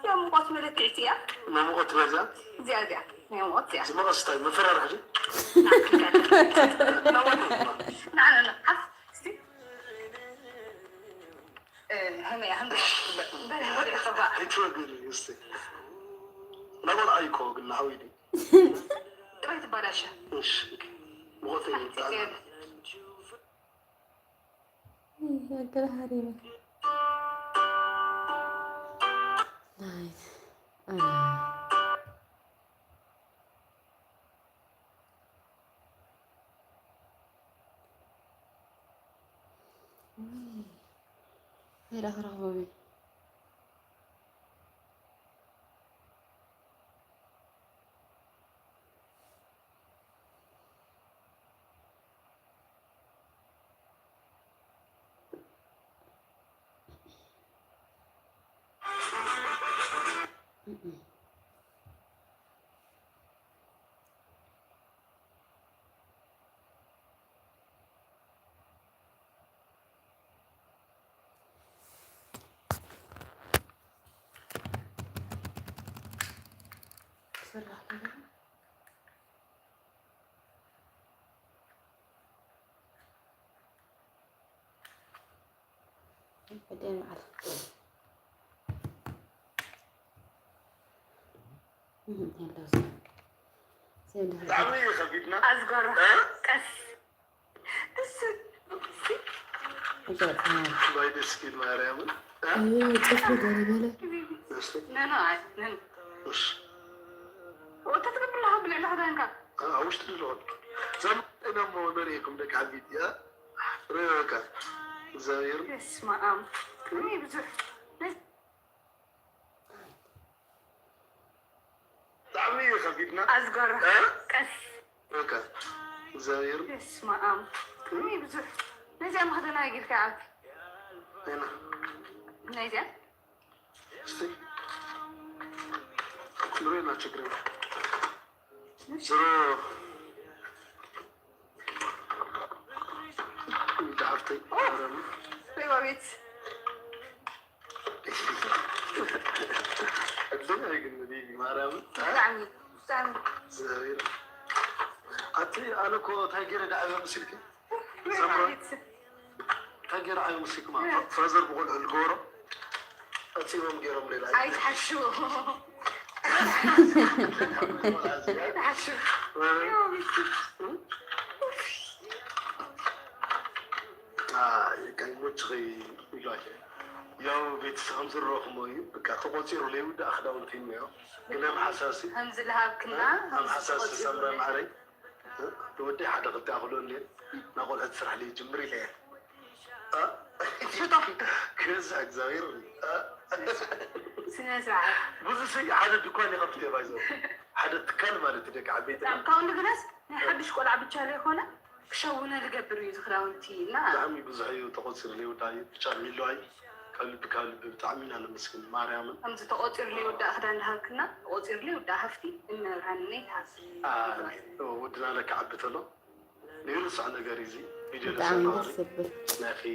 ያ ሙቆት መለክዕቲ እያ መሙቆት በዛ እዚያ እዚያ ናይ ሙቆት እያ ዝመቐስታይ መፈራርሒ ንዓነ ሓፍ እስቲ هني عندك بدي خبا هيتوغل يستي نقول ايكو قلنا هويدي تبغى تبلاش مش مغطي يا كده حريمة نايس هي راح رغبة بعدين معرف يلا زين تعملي خفيفنا أصغر كس باي دسكيل مريم ايوه طفل قولي بالك لا لا وش وتتقبل لها بالله هذا وش تقولون زمان انا مو مريكم لك حبيبي ها ريكا زاير اسمع كمية بزح تعملي خفيفنا أصغر كس ريكا زاير اسمع ብዙሕ ነዚኣ መኽደና ጌርካ ዓብ هنا ነዚኣ استي نورينا تشكري زرو انت عرفتي ريوا ቤት الدنيا هيك النبي مرام ብጣዕሚ ብጣዕሚ زهير أتي أنا كو تاجر دعوة مسلكي ريوا ቤት تاجر دعوة مسلكي ما فازر بقول الجورة أتي ما مجرم لي لا ኣይትሓሹ ኣይትሓሹ كان متغي ولاجة ያው ቤተሰብ ዝረኽሞ እዩ በቃ ተቆፂሩ ለይ ውዳ ኣኽዳውንቲ እኒኦ ግን ኣብ ሓሳሲ ከም ዝለሃብክና ኣብ ሓሳሲ ሰምረ ማዕረይ ንወደይ ሓደ ክልተ ኣኽሎ እኒአ ናብ ቆልዕት ስራሕ ለይጅምር ኢለ ክዛ እግዚኣብሔር ስነ ስርዓት ብዙ ሰይ ሓደ ድኳን ይኸፍት እየ ባይዞ ሓደ ትካል ማለት ደቂ ዓበይቲ ካብኡ ንግነስ ናይ ሓድሽ ቆልዓ ብቻ ዘይኮነ ክሸውነ ዝገብር እዩ ዝክዳውንቲ እና ብጣዕሚ ብዙሕ እዩ ተቆፂሩ ለይ ውዳ እዩ ብቻ ሚለዋይ كلب بتعمل أنا مسكين مريم. أنت تقطر لي ودا أخذنا هالكنا تقطر لي ودا هفتي إن هنيت هاس. ودنا لك عبتنا. نيرس على جريزي. بيجي ناخي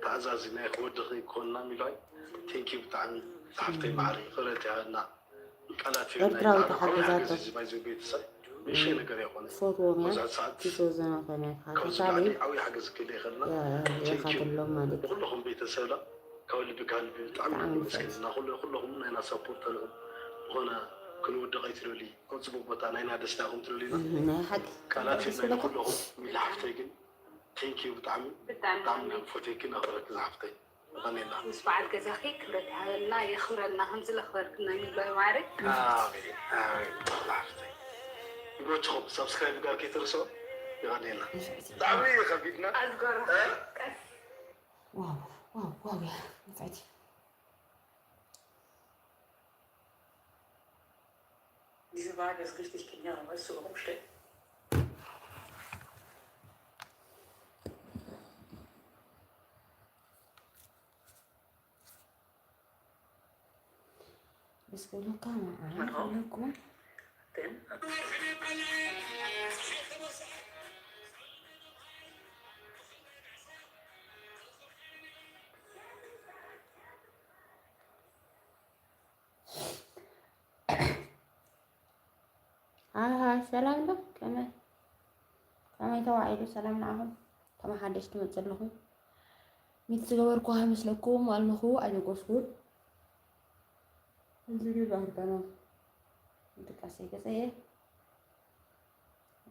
تعزازي ناخي ودخي كوننا ميلاي. تيجي بتعمل حفتي معري خلتي هنا. كلاتي. غير تحدثات. بايزو بيت ساي. مش نقدر يقولنا. فوتو ميا. تيسوزنا فميا. كوزعني أوي حاجة زكيلي خلنا. يا كلهم بيت سلا. كولي بقلبي بتعمل مسكين كلهم هنا سبورت لهم هنا كل ود غيتلو لي كنت بوطانا هنا دستاهم تلو لينا كلاتي كلهم من حفتيكن ثانك يو بتعمل فوتيكن اخرك زحفتي غنينا بس بعد كزاخيك بتعلنا يخبرنا همز الاخبار كنا نقول معرك حفتي يقول تخب سبسكرايب قال كي ترسو غنينا دعوي خفيفنا أذكر واو واو واو يا نفعتي Diese Waage ist richtig genial, weißt du warum steht? بس كله كمان Denn سلام له كمان توعيلو سلام معهم كما حدش تمثل لكم متزوركوها مثلكم والنخو أنا قصود نزلي بهربنا متكاسي كسيه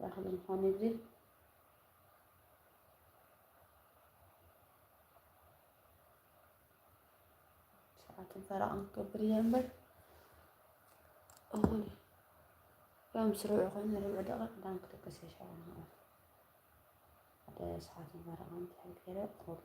راح نخون نزل ساعات فرق كبر جنبك أولي يوم سروع خلنا ربع دقيقة دام كتب كسي شعرنا هذا ساعات مرة عندي كذا أقول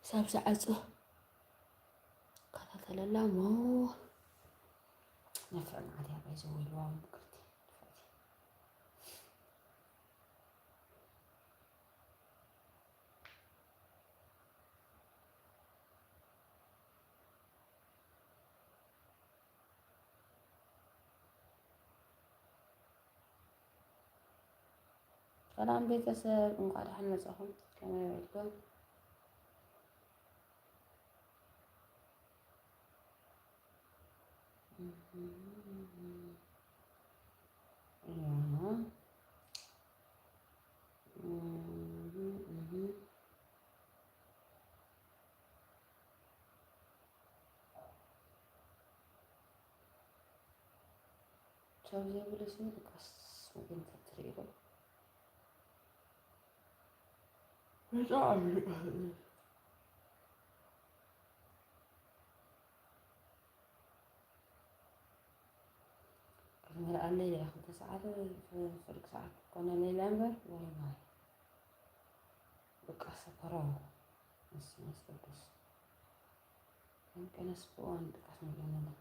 سابسة عزو كانت لله مو نفع عليها بيزوي الواو بكرتي سلام ቤተሰብ እንኳን ደህና መጣችሁ ከመይ ዋልኩም ቻው ዘብለሽ ነው ቀስ ወገን ተትሪሮ በጣም مرة الليلة ياخد ساعات فرق ساعات كنا نلعب والله بقى سكران بس يمكن أسبوع بقى سمعنا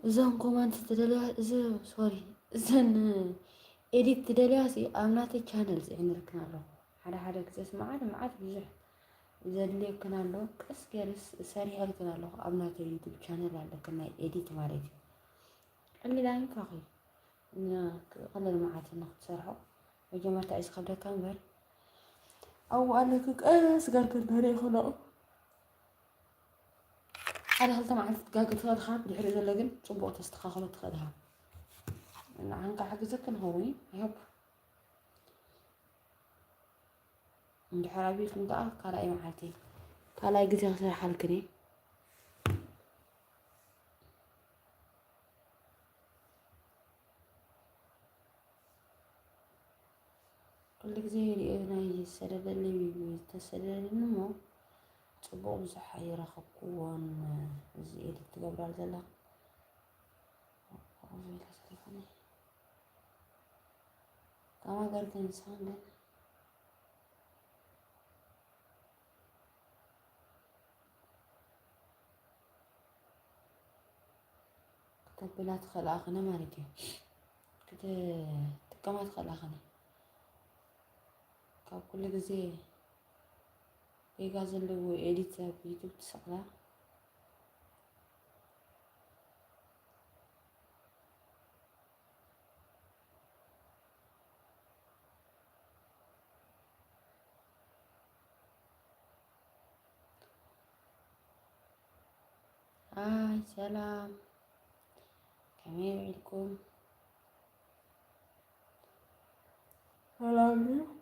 إذا كومنت تدليا إذا سوري إذا إديت تدليا سي أمناتي channels يعني ركنا له حدا تسمع عاد معاد بزح إذا اللي كنا له كس جالس سريع كنا له أمناتي يوتيوب channel على كنا إديت مالتي اللي لا ينفعي إن قلل معاد إنك تسرحه وجمعت عايز قبل كامبر أو أنا كأس قال كنت هري خلاص أنا هل طبعا تقاقل تخدها بدحر إذا لقن صبوة تستخاخلة تخدها إن عنك حق زكن هوي يب عند حرابي في مدعى كالا أي معاتي كالا يقزي غسر حالكني كل زي أنا يسرد اللي تسرد النمو صبوع بزح يرخبون زيادة تقبل على ذلا أوزي لسلفني كما قلت إنسان لنا كتب بلا تخل آخنا مالكي كما تخل آخنا كاب كل جزء يجازل له إديت بيوتيوب تسقلا هاي سلام كمين عيلكم سلام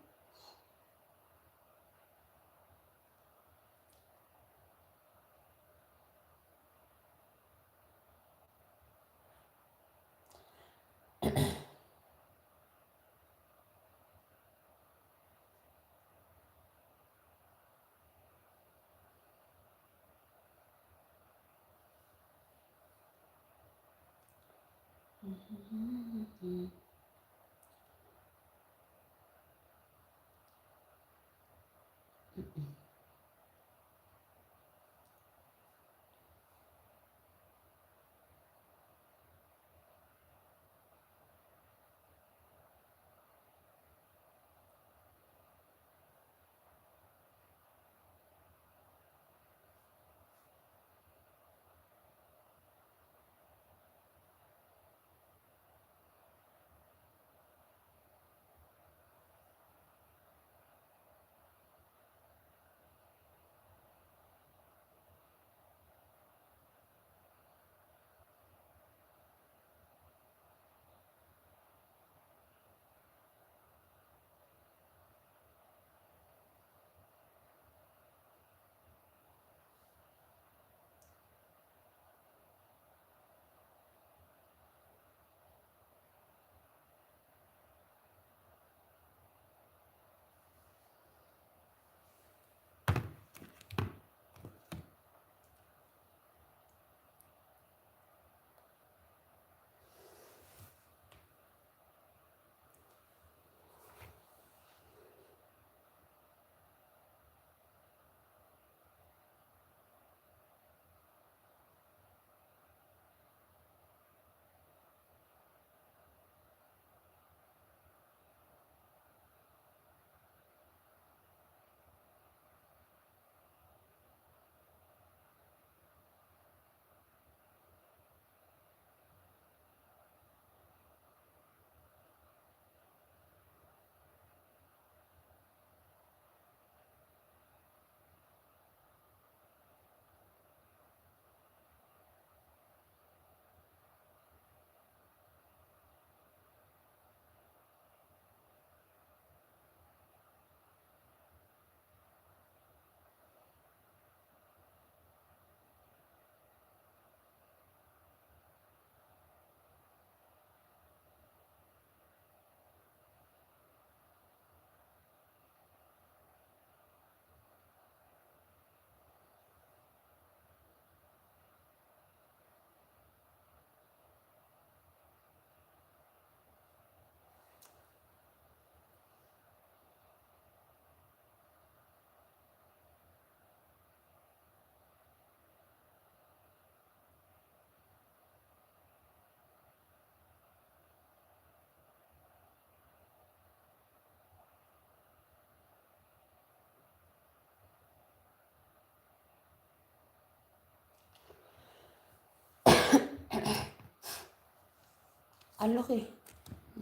ኣለኹ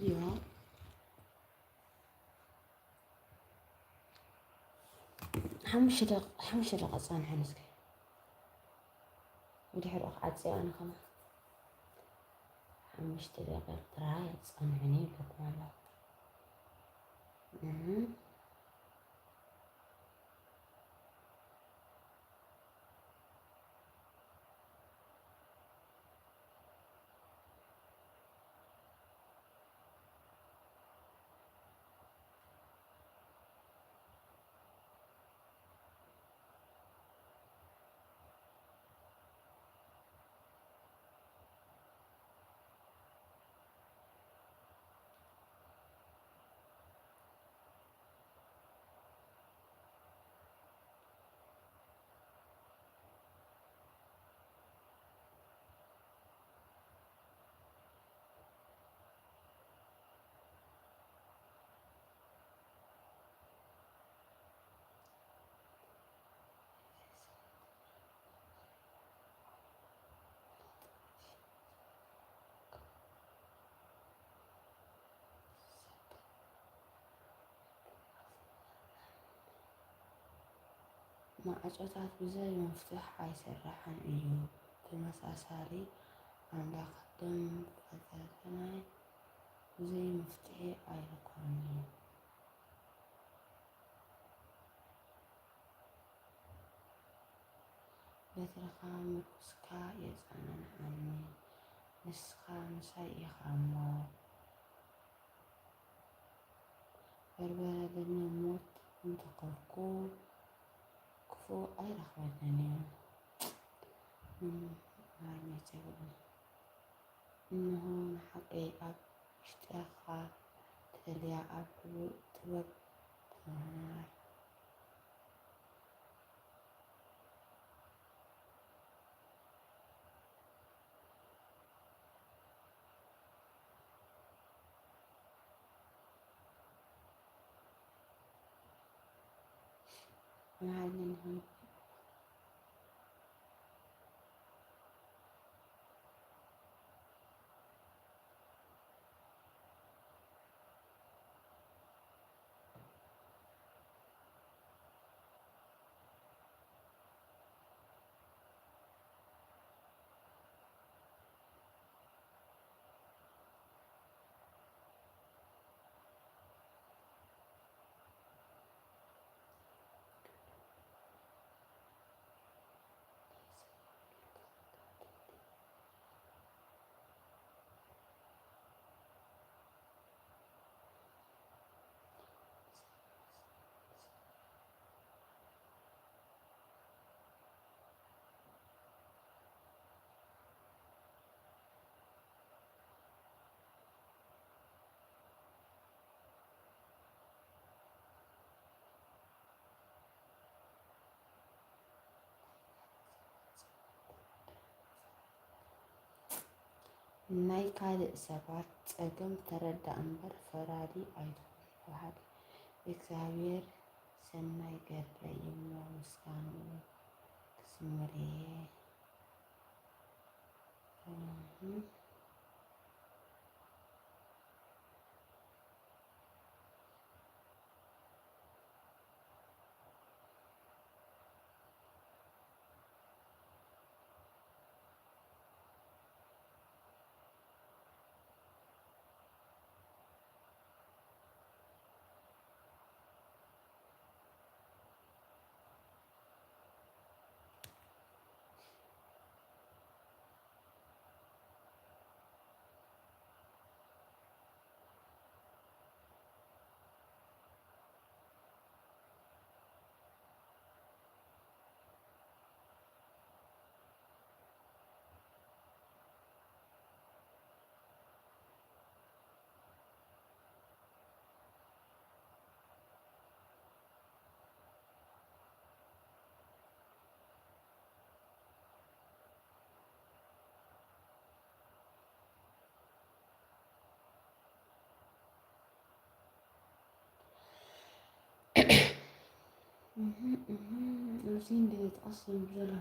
ያ ሓሙሽተ ደቂቃ ፀንሐን እስኪ እንድሕር ክዓፅዮ ኣነ ከማ 5 ደቂቃ ጥራይ ፀንሐኒ ይብለኩም ኣለኹ ማዕጾታት ብዘይ መፍትሕ ኣይሰርሓን እዩ ተመሳሳሊ ኣንዳ ኸደም ፈተናይ ብዘይ መፍትሒ ኣይረከብን እዩ በትርኻ ምርኩስካ የጸናንዓኒ ንስኻ ምሳይ ኢኻ እሞ በርበረ ግን ሞት እንተኸልኩ ክፉ ኣይረኽበንን እዩ ማርሜት ዘይብሉን እንሆ ንሓቀይ ኣብ ውሽጢኻ ተደልያ ኣብ ጥበብ ተመሃር معلمهم ናይ ካልእ ሰባት ፀገም ተረዳእ እምበር ፈራዲ ኣይትኹን በሃሊ እግዚኣብሔር ሰናይ ገረይ እሞ ምስጋንኡ ክስምር እየ እዚህ እንዴት አስም ብላ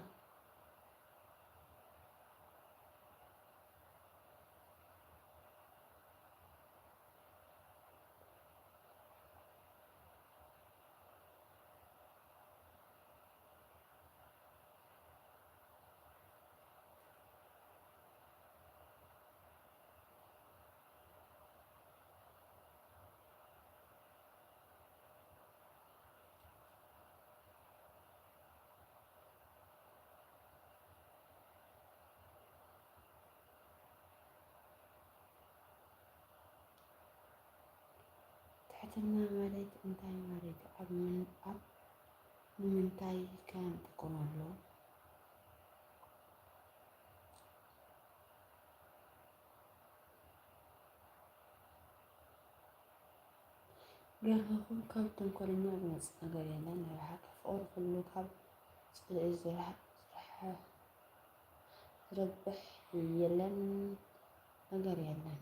ትሕትና ማለት እንታይ ማለት ኣብ ንምንታይ ከ ንጥቀመሉ? ገርኹም ካብ ተንኮለኛ ዝመፅእ ነገር የለን። ናይ ሓቂ ፍቅሪ ኩሉ ካብ ፅልኢ ዝረብሕ የለን ነገር የለን።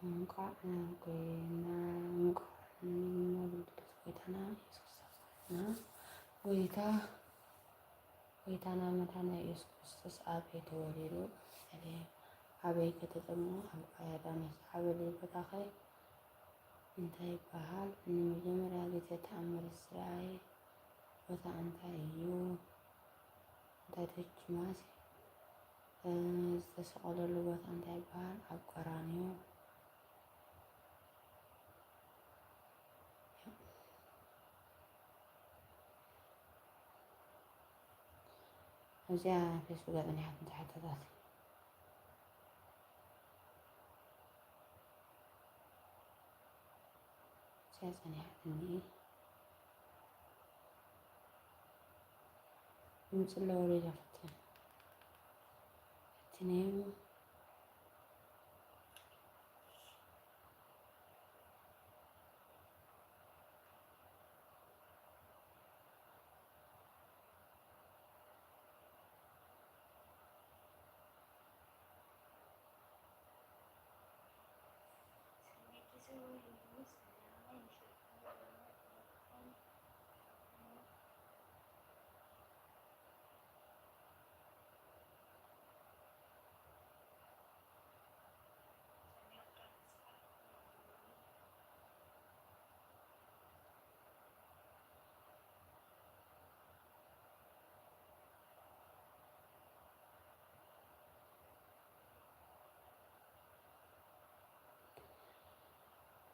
እንኳን ጎይታና ጎይታና መድኃኒና ኢየሱስ ክርስቶስ አበይ ተወሊዱ አበይ ከተጠምቁ ኣብ ዮርዳኖስ ዓበይ ቦታ ኸ እንታይ ይበሃል? ንመጀመርያ ግዜ ተኣምር ዝረኣየ ቦታ እንታይ እዩ? እንታይ ተጅማስ ዝተሰቀለሉ ቦታ እንታይ ይበሃል? ኣብ ቀራንዮ እዚኣ ፌስቡክ ገጠኛት እንትሕተታት እዚኣ ፀኒሓትኒ ድምፂ ለወሬ ዛፈትን እቲ ነይሩ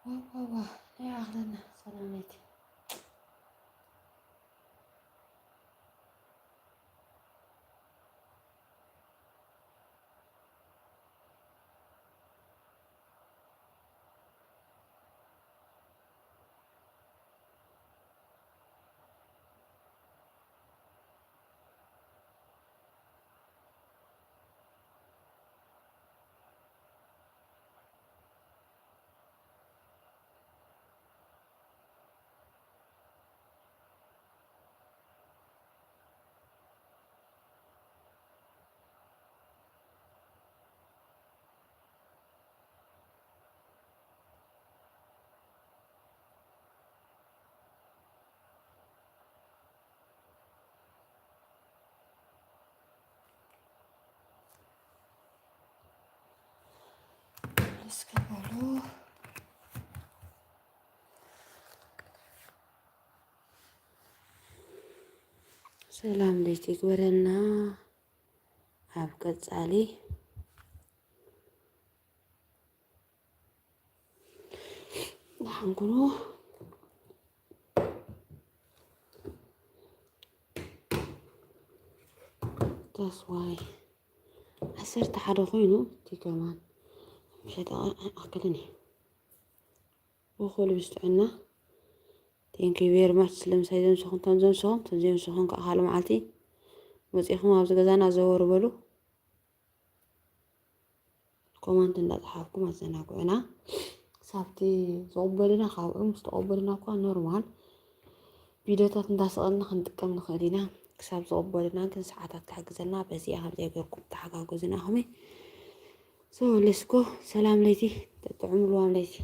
ዋዋ ናይ ኣኽለና ሰላመይቲ እስከበሉ ሰላም ለይቲ ይግበረልና ኣብ ቀጻሊ ንሓንኩኑ ተስዋይ 11 ኮይኑ ትገማን مشيت أكلني وخلي بستعنا تين كبير ما تسلم سيدنا سخن تنزين سخن كأهل معلتي بس إخوان عاوز جزانا زور بلو كمان تندات حافكم عزنا كونا سابتي صوبرنا خاوم مستقبلنا كون نورمال فيديوهات تنداسقنا خندكم نخلينا كساب صوبرنا كن ساعات تحجزنا بس يا هم زي غيركم تحجزنا همي So let's go. Salam lady. Tat'umlu am lady.